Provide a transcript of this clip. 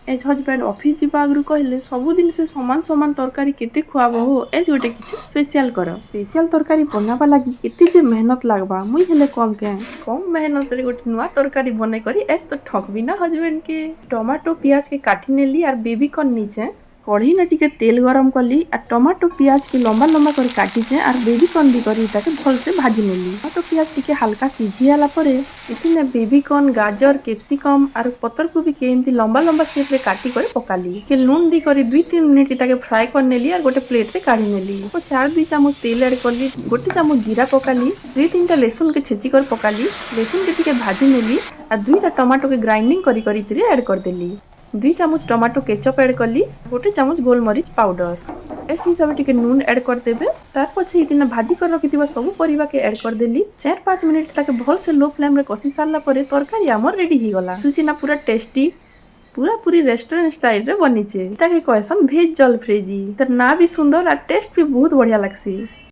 As husband office जीवा आगु कहले सबुदिन से समान समान तरकारी केते खुआब हो एज गोटे किसी स्पेशल कर स्पेशल तरकारी बनावा लगी केते जे मेहनत लागबा मुई हेले कम मेहनत रे गोटे नुआ तरकारी बने करी एज तो ठग भी ना हजबैंड के टमाटो प्याज के काटी नेली और बेबी कॉर्न नीचे कढ़ी ने टिके तेल गरम कली और टमाटो प्याज के लंबा लंबा कर काटिचे और बेबी कॉर्न भी करी ताके भल से भाजी नेली टमाटो प्याज टिके हल्का सिझी आला परे इतिने बेबी कॉर्न गाजर कैप्सिकम और पत्तर को भी के एमती लंबा लंबा शेप रे काटी करे पकाली के लून दी करी 2-3 मिनिट ताके फ्राई कर नेली और गोटे प्लेट रे काढी नेली और 4-2 चम्मच तेल ऐड करली गोटे चम्मच जीरा पकाली 2-3 टा लहसुन के छेची कर पकाली लहसुन के टिके भाजी नेली और 2 टा टमाटो के ग्राइंडिंग करी करी तिरे ऐड कर देली 2 चम्मच टमाटो केचप ऐड करली गोटे चम्मच गोलमरीच पाउडर एस हिसाब टिके नून ऐड कर देबे तार पछे इतना भाजी कर रखिथिबा सब परिबा के ऐड कर देली 4-5 मिनिट ताके भल से लो फ्लेम रे कसी सारला परे तरकारी हमर रेडी ही गला सुचिना पूरा टेस्टी पूरा पूरी रेस्टोरेंट स्टाइल रे बनीचे ताके कहसन भेज जल फ्रेजी तर ना भी सुंदर और टेस्ट भी बहुत बढ़िया लागसी।